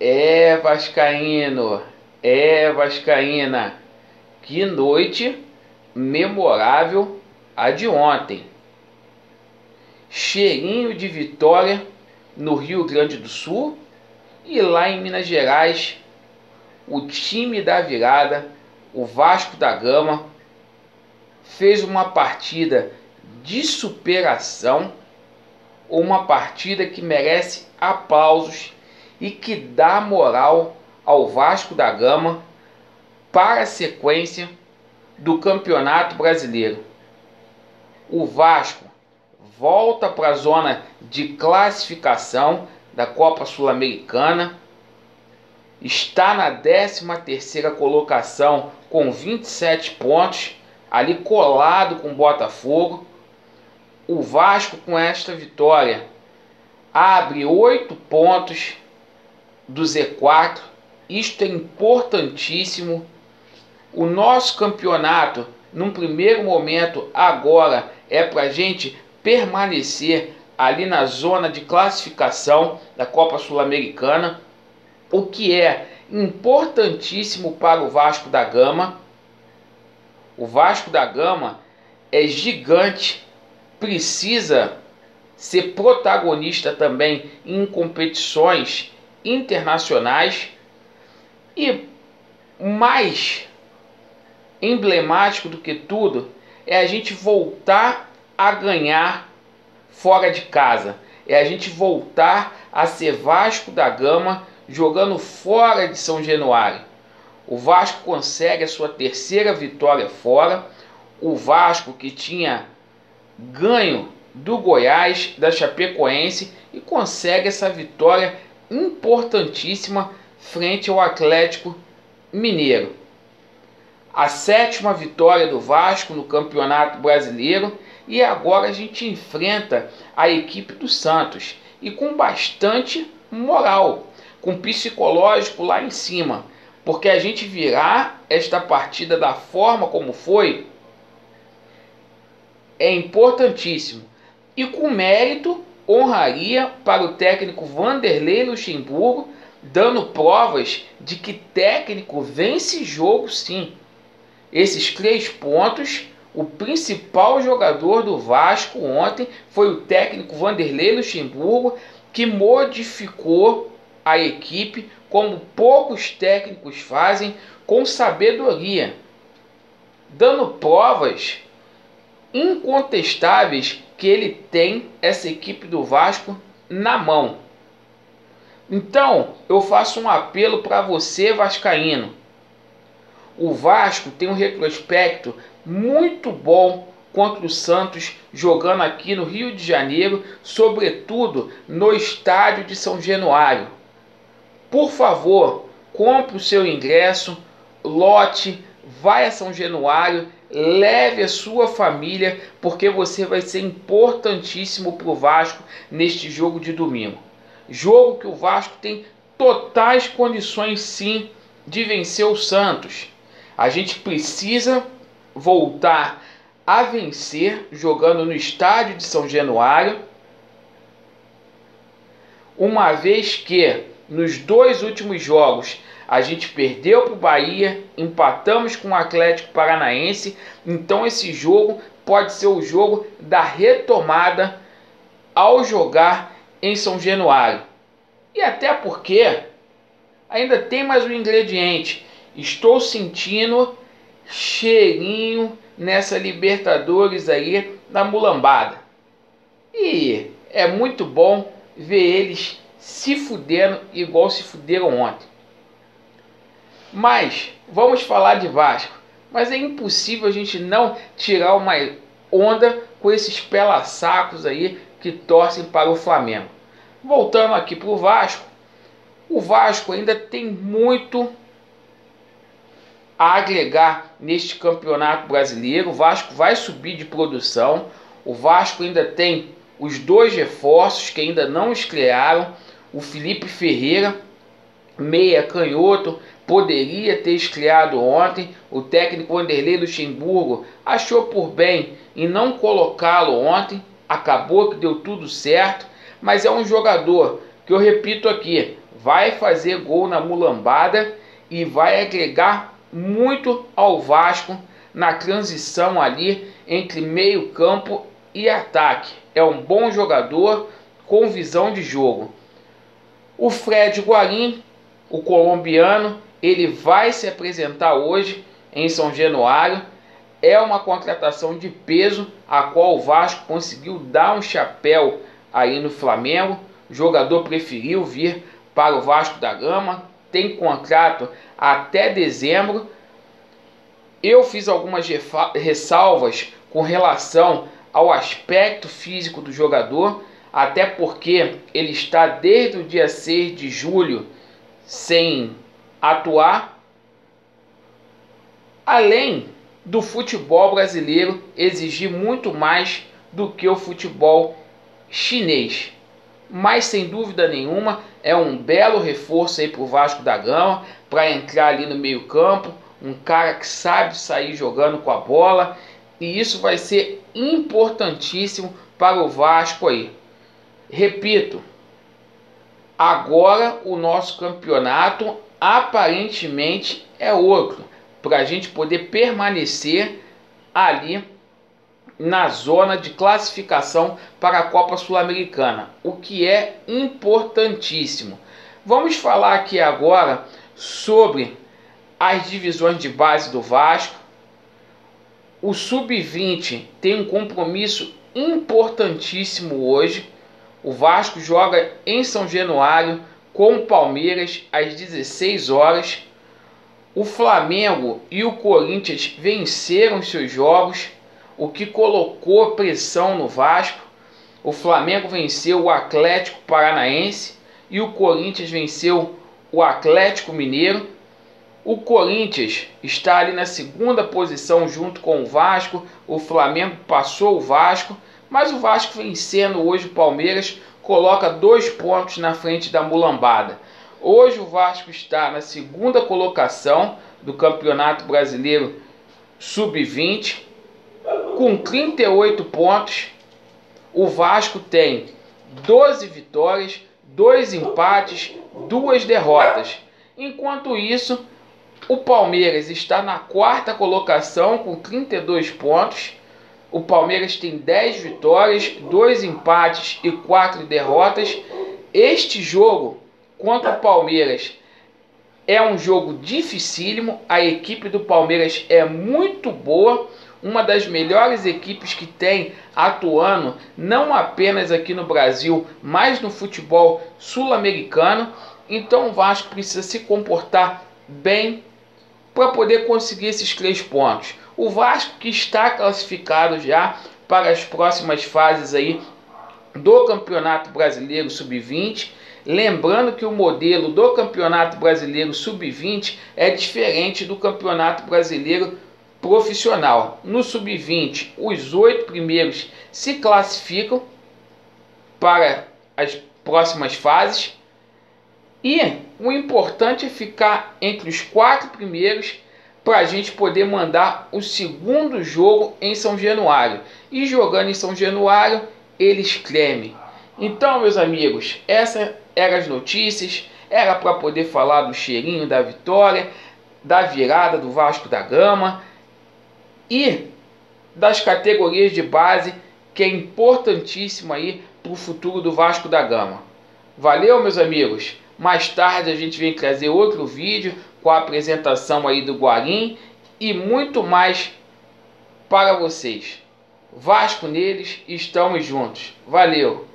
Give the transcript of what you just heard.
É vascaíno, é vascaína, que noite memorável a de ontem. Cheirinho de vitória no Rio Grande do Sul e lá em Minas Gerais, o time da virada, o Vasco da Gama, fez uma partida de superação, uma partida que merece aplausos e que dá moral ao Vasco da Gama para a sequência do Campeonato Brasileiro. O Vasco volta para a zona de classificação da Copa Sul-Americana, está na 13ª colocação com 27 pontos, ali colado com o Botafogo. O Vasco, com esta vitória, abre 8 pontos do Z4. Isto é importantíssimo. O nosso campeonato, num primeiro momento, agora é para a gente permanecer ali na zona de classificação da Copa Sul-Americana, o que é importantíssimo para o Vasco da Gama. O Vasco da Gama é gigante, precisa ser protagonista também em competições internacionais, e mais emblemático do que tudo é a gente voltar a ganhar fora de casa, é a gente voltar a ser Vasco da Gama jogando fora de São Januário. O Vasco consegue a sua 3ª vitória fora. O Vasco, que tinha ganho do Goiás, da Chapecoense, e consegue essa vitória importantíssima frente ao Atlético Mineiro. A 7ª vitória do Vasco no Campeonato Brasileiro, e agora a gente enfrenta a equipe do Santos, e com bastante moral, com psicológico lá em cima, porque a gente virar esta partida da forma como foi é importantíssimo, e com mérito, honraria para o técnico Vanderlei Luxemburgo, dando provas de que técnico vence jogo sim. Esses 3 pontos, o principal jogador do Vasco ontem foi o técnico Vanderlei Luxemburgo, que modificou a equipe como poucos técnicos fazem, com sabedoria, dando provas incontestáveis que ele tem essa equipe do Vasco na mão. Então, eu faço um apelo para você, vascaíno. O Vasco tem um retrospecto muito bom contra o Santos, jogando aqui no Rio de Janeiro, sobretudo no estádio de São Januário. Por favor, compre o seu ingresso, lote, vai a São Januário, leve a sua família, porque você vai ser importantíssimo para o Vasco neste jogo de domingo. Jogo que o Vasco tem totais condições sim de vencer o Santos. A gente precisa voltar a vencer jogando no estádio de São Januário, uma vez que nos 2 últimos jogos a gente perdeu para o Bahia, empatamos com o Atlético Paranaense. Então esse jogo pode ser o jogo da retomada ao jogar em São Januário. E até porque ainda tem mais um ingrediente. Estou sentindo cheirinho nessa Libertadores aí da mulambada. E é muito bom ver eles se fudendo igual se fuderam ontem. Mas vamos falar de Vasco. Mas é impossível a gente não tirar uma onda com esses pela-sacos aí que torcem para o Flamengo. Voltando aqui para o Vasco ainda tem muito a agregar neste Campeonato Brasileiro. O Vasco vai subir de produção. O Vasco ainda tem os 2 reforços que ainda não estrearam. O Felipe Ferreira, meia canhoto, poderia ter estreado ontem. O técnico Vanderlei Luxemburgo achou por bem em não colocá-lo ontem. Acabou que deu tudo certo. Mas é um jogador que, eu repito aqui, vai fazer gol na mulambada e vai agregar muito ao Vasco na transição ali entre meio campo e ataque. É um bom jogador com visão de jogo. O Fred Guarín, o colombiano, ele vai se apresentar hoje em São Januário. É uma contratação de peso, a qual o Vasco conseguiu dar um chapéu aí no Flamengo. O jogador preferiu vir para o Vasco da Gama, tem contrato até dezembro. Eu fiz algumas ressalvas com relação ao aspecto físico do jogador, até porque ele está desde o dia 6 de julho sem atuar. Além do futebol brasileiro exigir muito mais do que o futebol chinês. Mas sem dúvida nenhuma é um belo reforço aí para o Vasco da Gama, para entrar ali no meio campo, um cara que sabe sair jogando com a bola, e isso vai ser importantíssimo para o Vasco aí. Repito, agora o nosso campeonato aparentemente é outro, para a gente poder permanecer ali na zona de classificação para a Copa Sul-Americana, o que é importantíssimo. Vamos falar aqui agora sobre as divisões de base do Vasco. O Sub-20 tem um compromisso importantíssimo hoje. O Vasco joga em São Januário com o Palmeiras às 16 horas. O Flamengo e o Corinthians venceram seus jogos, o que colocou pressão no Vasco. O Flamengo venceu o Atlético Paranaense e o Corinthians venceu o Atlético Mineiro. O Corinthians está ali na segunda posição junto com o Vasco. O Flamengo passou o Vasco, mas o Vasco vencendo hoje o Palmeiras coloca 2 pontos na frente da mulambada. Hoje o Vasco está na segunda colocação do Campeonato Brasileiro Sub-20 com 38 pontos. O Vasco tem 12 vitórias, 2 empates, 2 derrotas. Enquanto isso, o Palmeiras está na quarta colocação com 32 pontos. O Palmeiras tem 10 vitórias, 2 empates e 4 derrotas. Este jogo contra o Palmeiras é um jogo dificílimo. A equipe do Palmeiras é muito boa, uma das melhores equipes que tem atuando não apenas aqui no Brasil, mas no futebol sul-americano. Então o Vasco precisa se comportar bem para poder conseguir esses 3 pontos. O Vasco que está classificado já para as próximas fases aí do Campeonato Brasileiro Sub-20. Lembrando que o modelo do Campeonato Brasileiro Sub-20 é diferente do Campeonato Brasileiro Profissional. No Sub-20, os 8 primeiros se classificam para as próximas fases. E o importante é ficar entre os 4 primeiros para a gente poder mandar o segundo jogo em São Januário. E jogando em São Januário, eles tremem. Então, meus amigos, essas eram as notícias. Era para poder falar do cheirinho da vitória, da virada do Vasco da Gama e das categorias de base, que é importantíssimo aí para o futuro do Vasco da Gama. Valeu, meus amigos. Mais tarde a gente vem trazer outro vídeo com a apresentação aí do Guarín e muito mais para vocês. Vasco neles, estamos juntos. Valeu!